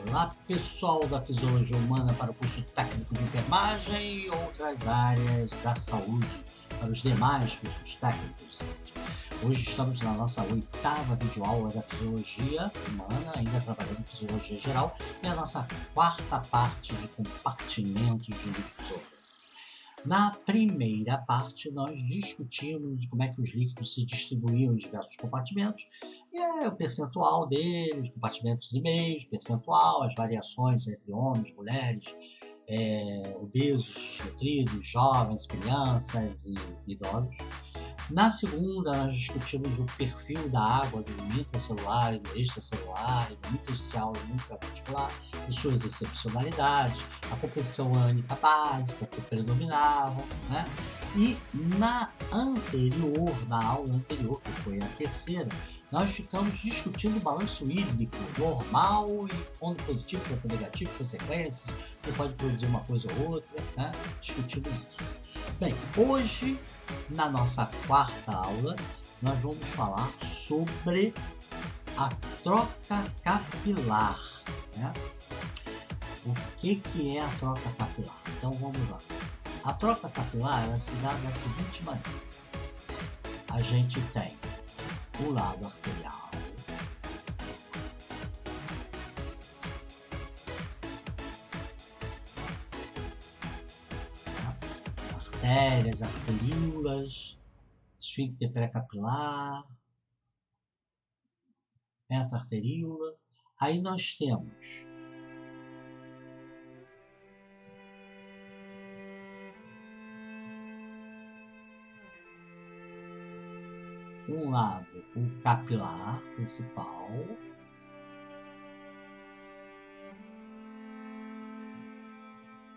Olá, pessoal da Fisiologia Humana para o curso técnico de enfermagem e outras áreas da saúde para os demais cursos técnicos. Hoje estamos na nossa 8ª videoaula da Fisiologia Humana, ainda trabalhando em Fisiologia Geral, e a nossa 4ª parte de compartimentos de líquidos orgânicos. Na primeira parte, nós discutimos como é que os líquidos se distribuíam em diversos compartimentos, e o percentual deles, compartimentos e meios, percentual, as variações entre homens, mulheres, obesos, desnutridos, jovens, crianças e idosos. Na segunda, nós discutimos o perfil da água do intracelular e do extracelular, do intersticial e do intramuscular, e suas excepcionalidades, a composição ânica básica que predominavam, né? E na aula anterior, que foi a terceira, nós ficamos discutindo o balanço hídrico normal e ponto positivo, ponto negativo, consequências, que pode produzir uma coisa ou outra, né? Discutimos isso. Bem, hoje, na nossa 4ª aula, nós vamos falar sobre a troca capilar, né? O que é a troca capilar? Então vamos lá. A troca capilar ela se dá da seguinte maneira. A gente tem o lado arterial, artérias, arteríolas, esfíncter pré-capilar, meta-arteríola. Aí nós temos um lado, o capilar principal,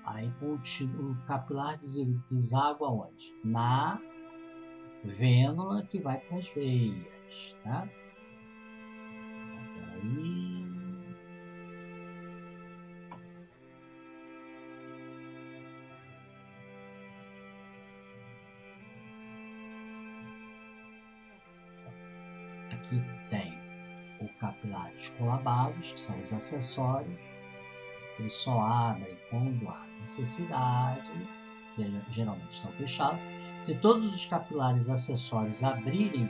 aí continua, o capilar deságua onde? Na vênula que vai para as veias, tá? Peraí. Aqui tem o capilares colabados, que são os acessórios. Eles só abrem quando há necessidade, geralmente estão fechados. Se todos os capilares acessórios abrirem,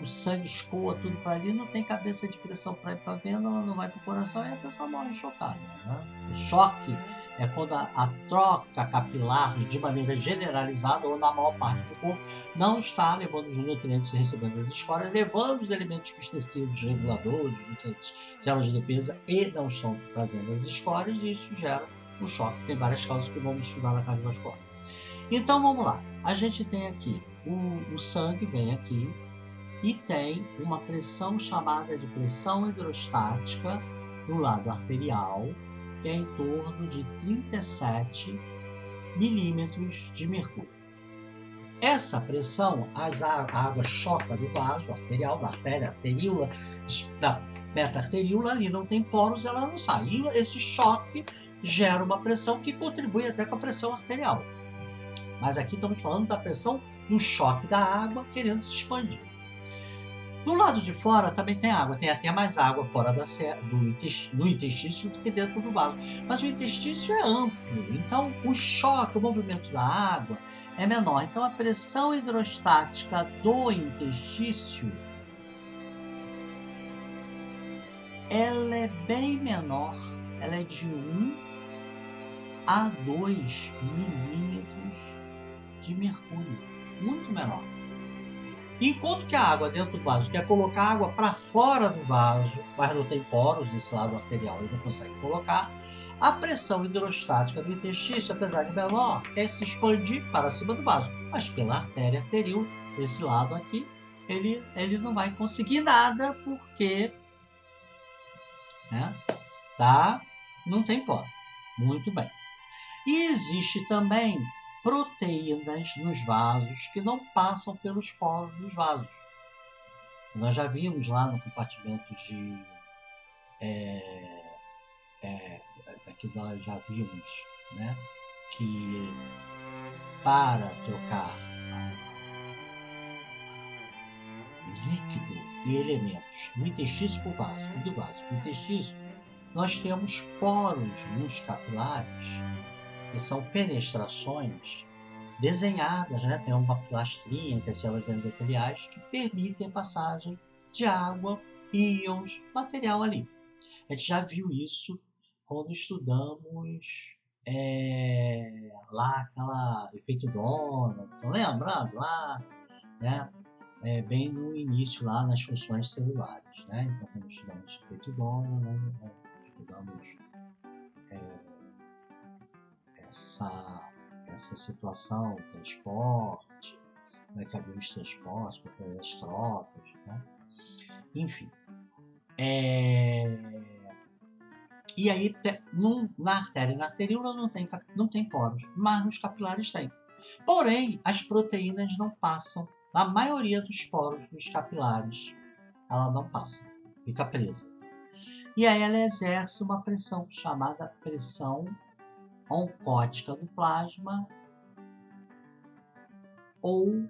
o sangue escoa tudo para ali, não tem cabeça de pressão para ir para a vênula, não vai para o coração e a pessoa morre chocada, né? O choque é quando a troca capilar, de maneira generalizada ou na maior parte do corpo, não está levando os nutrientes e recebendo as escórias, levando os elementos pesticidas, reguladores, nutrientes, células de defesa, e não estão trazendo as escórias, e isso gera um choque. Tem várias causas que vamos estudar na cardiovascular. Então vamos lá, a gente tem aqui, o sangue vem aqui, e tem uma pressão chamada de pressão hidrostática no lado arterial, que é em torno de 37 milímetros de mercúrio. Essa pressão, a água choca no vaso arterial, da artéria, arteríola, da meta-arteríola, ali não tem poros, ela não sai. E esse choque gera uma pressão que contribui até com a pressão arterial. Mas aqui estamos falando da pressão do choque da água querendo se expandir. Do lado de fora também tem água, tem até mais água fora do intestino do que dentro do vaso. Mas o intestino é amplo, então o choque, o movimento da água é menor. Então a pressão hidrostática do intestino ela é bem menor, ela é de 1 a 2 milímetros de mercúrio, muito menor. Enquanto que a água dentro do vaso quer colocar água para fora do vaso, mas não tem poros desse lado arterial e não consegue colocar, a pressão hidrostática do intestino, apesar de menor, quer se expandir para cima do vaso. Mas pela artéria arterial, esse lado aqui, ele não vai conseguir nada porque não tem poro. Muito bem. E existe também proteínas nos vasos que não passam pelos poros dos vasos. Nós já vimos lá no compartimento que nós já vimos, né, que para trocar líquido e elementos do intestino para o vaso, do vaso para o intestino, nós temos poros nos capilares, que são fenestrações desenhadas, né? Tem uma pilastrinha entre as células endoteliais que permitem a passagem de água, íons, material ali. A gente já viu isso quando estudamos lá aquela efeito Donald, estão lembrando lá, né? Bem no início lá nas funções celulares, né? Então quando estudamos efeito Donald, né? Estudamos essa situação, transporte, né? Que havia os transportes para fazer as trocas, né? Enfim. E aí, na artéria e na arteríola não tem poros, mas nos capilares tem. Porém, as proteínas não passam. Na maioria dos poros dos capilares, ela não passa, fica presa. E aí ela exerce uma pressão chamada pressão oncótica do plasma ou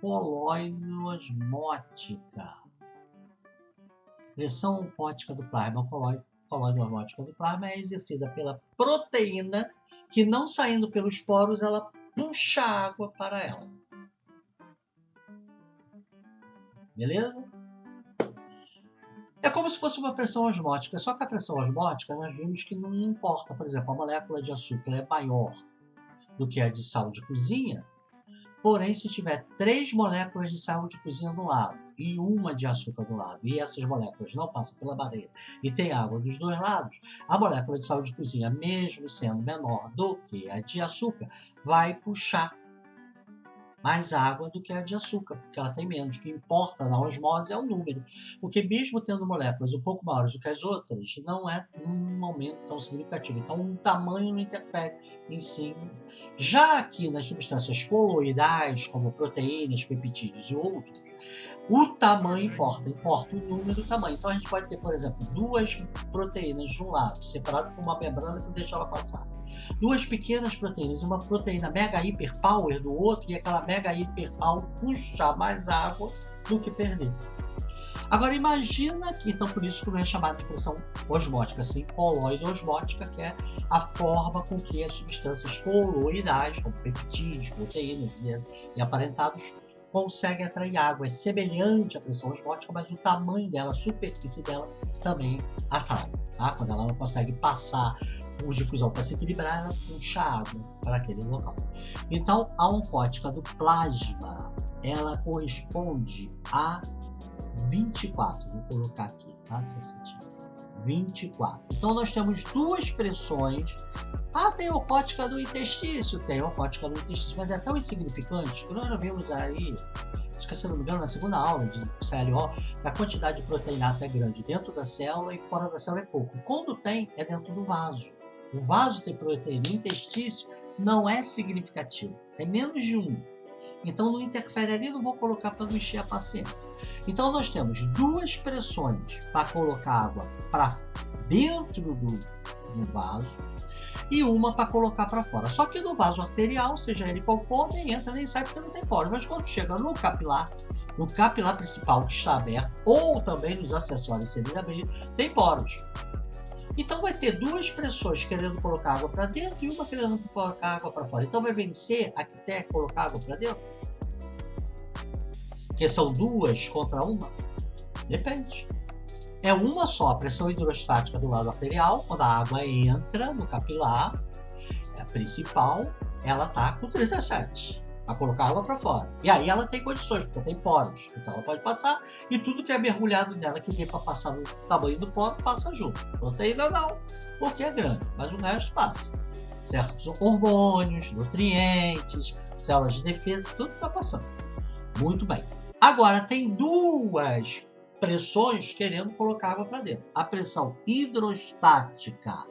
coloidosmótica. Pressão oncótica do plasma, coloidosmótica do plasma, é exercida pela proteína que, não saindo pelos poros, ela puxa água para ela. Beleza? É como se fosse uma pressão osmótica, só que a pressão osmótica nós vimos que não importa. Por exemplo, a molécula de açúcar é maior do que a de sal de cozinha, porém, se tiver 3 moléculas de sal de cozinha do lado e uma de açúcar do lado, e essas moléculas não passam pela barreira e tem água dos dois lados, a molécula de sal de cozinha, mesmo sendo menor do que a de açúcar, vai puxar mais água do que a de açúcar, porque ela tem menos. O que importa na osmose é o número, porque mesmo tendo moléculas um pouco maiores do que as outras, não é um aumento tão significativo. Então, o tamanho não interfere em si. Já aqui nas substâncias coloidais, como proteínas, peptídeos e outros, o tamanho importa o número e o tamanho. Então, a gente pode ter, por exemplo, 2 proteínas de um lado, separado por uma membrana que deixa ela passar. 2 pequenas proteínas, uma proteína mega hiper power do outro, e aquela mega hiper power puxar mais água do que perder. Agora imagina que, então por isso que não é chamado de pressão osmótica, assim, coloidosmótica, que é a forma com que as substâncias coloidais, como peptídeos, proteínas e aparentados, conseguem atrair água. É semelhante à pressão osmótica, mas o tamanho dela, a superfície dela também atrai. Tá? Quando ela não consegue passar por difusão para se equilibrar, ela puxa água para aquele local. Então, a oncótica do plasma, ela corresponde a 24. Vou colocar aqui, tá? 24. Então, nós temos 2 pressões. Tem oncótica do intestício? Tem oncótica do intestício, mas é tão insignificante que nós vimos aí, acho que, se não me engano, na segunda aula de CLO, a quantidade de proteínato é grande dentro da célula e fora da célula é pouco. Quando tem, é dentro do vaso. O vaso tem proteína, o intestício não é significativo, é menos de 1. Então não interfere ali, não vou colocar para não encher a paciência. Então nós temos 2 pressões para colocar água para dentro do vaso e uma para colocar para fora. Só que no vaso arterial, seja ele qual for, nem entra nem sai porque não tem poros. Mas quando chega no capilar principal que está aberto, ou também nos acessórios se eles abrirem, tem poros. Então vai ter 2 pressões querendo colocar água para dentro e uma querendo colocar água para fora. Então vai vencer a que quer colocar água para dentro? Porque são 2 contra 1? Depende. É uma só, a pressão hidrostática do lado arterial, quando a água entra no capilar, a principal, ela está com 37. Para colocar água para fora. E aí ela tem condições, porque tem poros. Então ela pode passar e tudo que é mergulhado nela, que dê para passar no tamanho do poro, passa junto. Proteína não, porque é grande, mas o resto passa. Certos hormônios, nutrientes, células de defesa, tudo está passando. Muito bem. Agora tem 2 pressões querendo colocar água para dentro. A pressão hidrostática,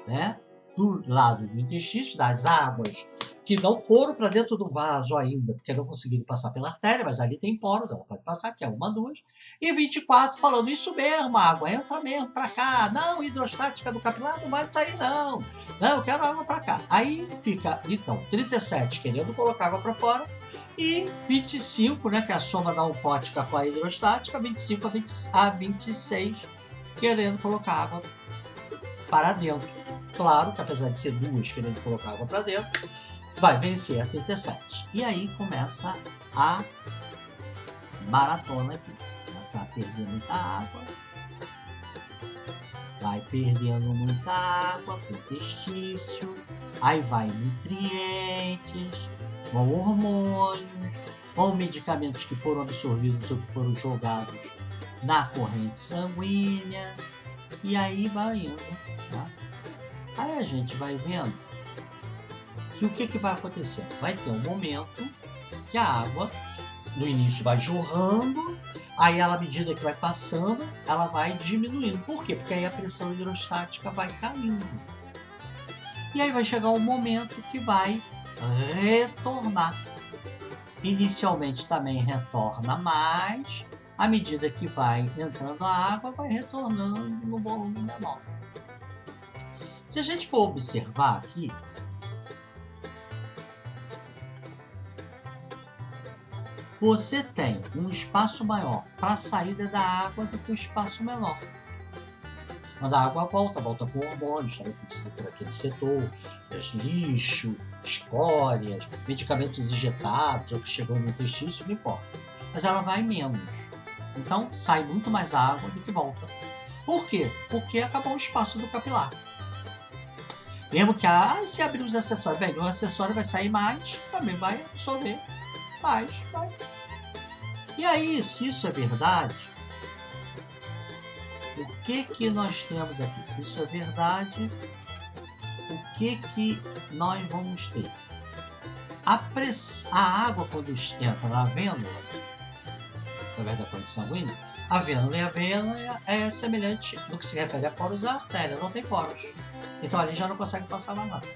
né? Do lado do intestino, das águas que não foram para dentro do vaso ainda, porque não conseguiram passar pela artéria, mas ali tem poros, ela pode passar, que é 1, 2. E 24 falando isso mesmo, a água entra mesmo para cá. Não, hidrostática do capilar não vai sair não. Não, eu quero água para cá. Aí fica, então, 37 querendo colocar água para fora e 25, né, que é a soma da oncótica com a hidrostática, 25 a 26 querendo colocar água para dentro. Claro que apesar de ser duas querendo colocar água para dentro, vai vencer a 37. E aí começa a maratona aqui. Começa a perder muita água. Vai perdendo muita água pro testício. Aí vai nutrientes, vão hormônios, vão medicamentos que foram absorvidos ou que foram jogados na corrente sanguínea. E aí vai indo, tá? Aí a gente vai vendo que o que vai acontecer? Vai ter um momento que a água, no início, vai jorrando, aí ela, à medida que vai passando, ela vai diminuindo. Por quê? Porque aí a pressão hidrostática vai caindo. E aí vai chegar um momento que vai retornar. Inicialmente também retorna mais, à medida que vai entrando a água, vai retornando no volume menor. Se a gente for observar aqui, você tem um espaço maior para a saída da água do que um espaço menor. Quando a água volta com hormônios, também por aquele setor, lixo, escórias, medicamentos injetados, ou que chegou no intestino, não importa. Mas ela vai menos. Então, sai muito mais água do que volta. Por quê? Porque acabou o espaço do capilar. Mesmo que se abrir os acessórios, bem, o acessório vai sair mais, também vai absorver mais, vai. E aí, se isso é verdade, o que nós temos aqui? Se isso é verdade, o que nós vamos ter? A água, quando entra na vênula, através da corrente sanguínea, a vênula e a vena é semelhante no que se refere a poros à artéria, não tem poros. Então ali já não consegue passar mais nada.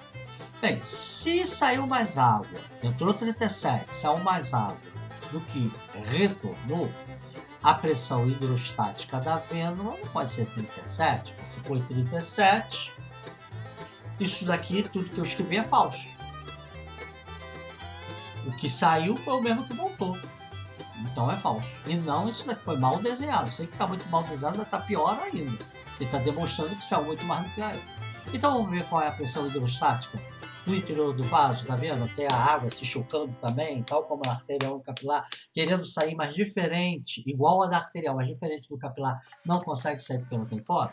Bem, se saiu mais água, entrou 37, saiu mais água do que retornou, a pressão hidrostática da vênula não pode ser 37. Se foi 37, isso daqui, tudo que eu escrevi é falso. O que saiu foi o mesmo que voltou. Então é falso. E não, isso daqui foi mal desenhado. Sei que está muito mal desenhado, mas está pior ainda. Ele está demonstrando que saiu muito mais do que saiu. Então vamos ver qual é a pressão hidrostática no interior do vaso, tá vendo? Tem a água se chocando também, tal como a arterial capilar, querendo sair, mas diferente, igual a da arterial, mas diferente do capilar, não consegue sair porque não tem poro.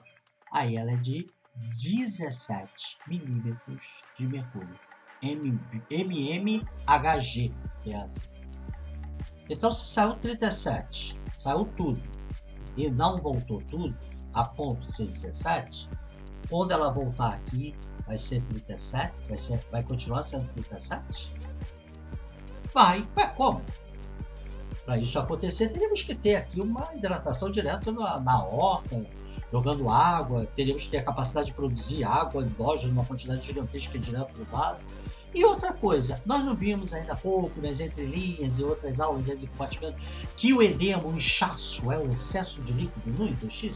Aí ela é de 17 milímetros de mercúrio. mmHg, que é essa. Então, se saiu 37, saiu tudo, e não voltou tudo, a ponto de ser 17, quando ela voltar aqui, vai ser 37? Vai continuar sendo 37? Vai. Ué, como? Para isso acontecer, teríamos que ter aqui uma hidratação direta na horta, jogando água, teríamos que ter a capacidade de produzir água endógena numa quantidade gigantesca direto do vaso. E outra coisa, nós não vimos ainda há pouco, nas entrelinhas e outras aulas aí do Vaticano, que o edema, o inchaço, é o excesso de líquido no intestino?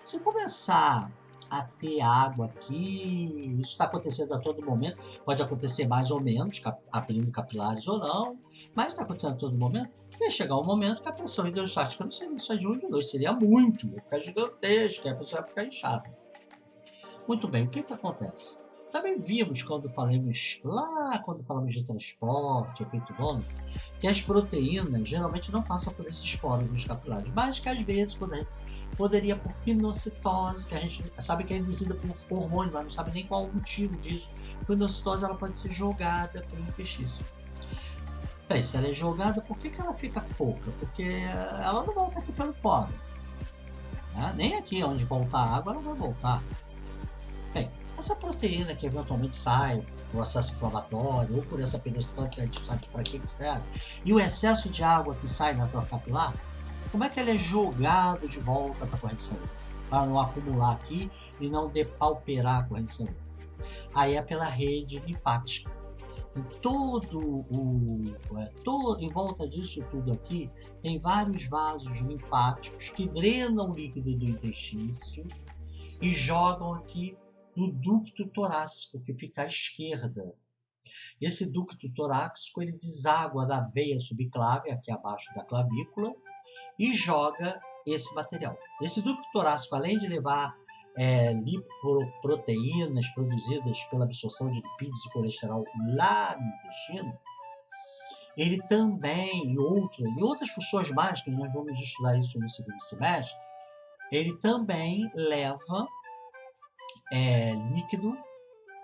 Se começar a ter água aqui, isso está acontecendo a todo momento, pode acontecer mais ou menos, abrindo capilares ou não, mas está acontecendo a todo momento, vai chegar um momento que a pressão hidrostática não seria só de 1 e de 2, seria muito, vai ficar gigantesca, a pessoa vai ficar inchada. Muito bem, o que acontece? Também vimos quando falamos de transporte, efeito Doppler, que as proteínas geralmente não passam por esses poros nos capilares, mas que às vezes poderia por pinocitose, que a gente sabe que é induzida por hormônio, mas não sabe nem qual o motivo disso. A pinocitose ela pode ser jogada pelo intestino. Bem, se ela é jogada, por que ela fica pouca? Porque ela não volta aqui pelo poro. Né? Nem aqui onde volta a água ela vai voltar. Bem, essa proteína que eventualmente sai por processo inflamatório ou por essa pinocitose que a gente sabe para que serve, e o excesso de água que sai na troca capilar, como é que ele é jogado de volta para a corrente sanguínea? Para não acumular aqui e não depauperar a corrente sanguínea. Aí é pela rede linfática. Em volta disso tudo aqui, tem vários vasos linfáticos que drenam o líquido do intestino e jogam aqui no ducto torácico, que fica à esquerda. Esse ducto torácico ele deságua da veia subclávia, aqui abaixo da clavícula, e joga esse material. Esse ducto torácico, além de levar lipoproteínas produzidas pela absorção de lipídios e colesterol lá no intestino, ele também, e outras funções mágicas, nós vamos estudar isso no segundo semestre, ele também leva líquido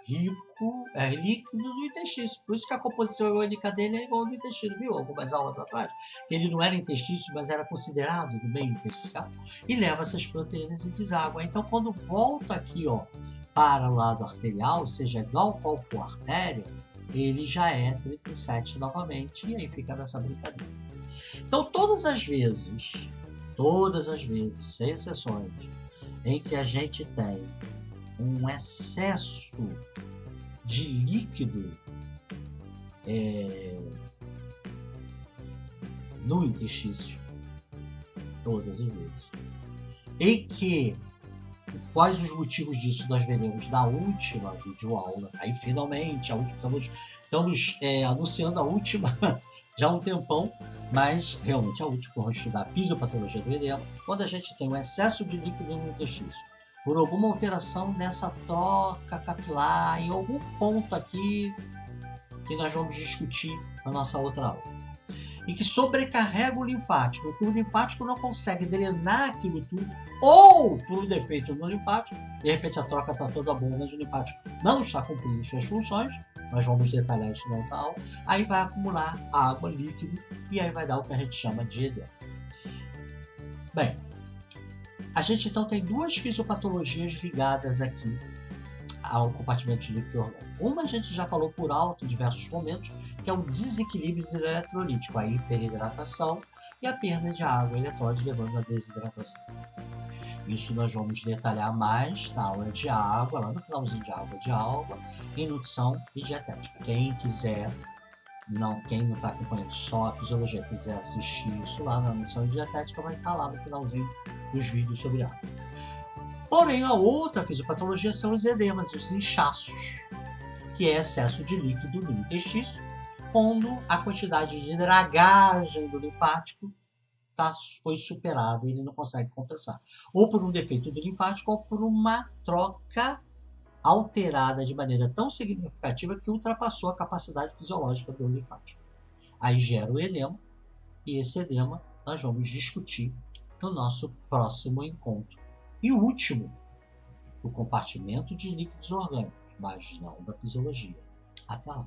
líquido do intestino. Por isso que a composição iônica dele é igual ao do intestino, viu? Algumas aulas atrás. Ele não era intestino, mas era considerado do meio intestinal. E leva essas proteínas e deságua. Então, quando volta aqui, ó, para o lado arterial, ou seja, igual qual for artéria, ele já é 37 novamente, e aí fica nessa brincadeira. Então, todas as vezes, sem exceções, em que a gente tem um excesso de líquido no intestino, todas as vezes, e que quais os motivos disso nós veremos na última videoaula. Aí finalmente estamos anunciando a última já há um tempão, mas realmente a última, vamos estudar a fisiopatologia do edema, quando a gente tem um excesso de líquido no intestino por alguma alteração nessa troca capilar, em algum ponto aqui que nós vamos discutir na nossa outra aula, e que sobrecarrega o linfático, que o linfático não consegue drenar aquilo tudo, ou por um defeito no linfático, de repente a troca está toda boa, mas o linfático não está cumprindo suas funções, nós vamos detalhar isso na outra aula, aí vai acumular água, líquido, e aí vai dar o que a gente chama de edema. Bem, a gente então tem duas fisiopatologias ligadas aqui ao compartimento de líquido orgânico. Uma a gente já falou por alto em diversos momentos, que é o desequilíbrio eletrolítico, a hiperidratação e a perda de água e eletrólise levando à desidratação. Isso nós vamos detalhar mais na aula de água, lá no finalzinho de água, em nutrição e dietética. Quem não está acompanhando só a fisiologia, quiser assistir isso lá na nutrição e dietética, vai estar lá no finalzinho dos vídeos sobre água. Porém, a outra fisiopatologia são os edemas, os inchaços, que é excesso de líquido no intestino, quando a quantidade de dragagem do linfático foi superada e ele não consegue compensar. Ou por um defeito do linfático, ou por uma troca alterada de maneira tão significativa que ultrapassou a capacidade fisiológica do linfático. Aí gera o edema, e esse edema nós vamos discutir no nosso próximo encontro. E o último, o compartimento de líquidos orgânicos, mas não da fisiologia. Até lá!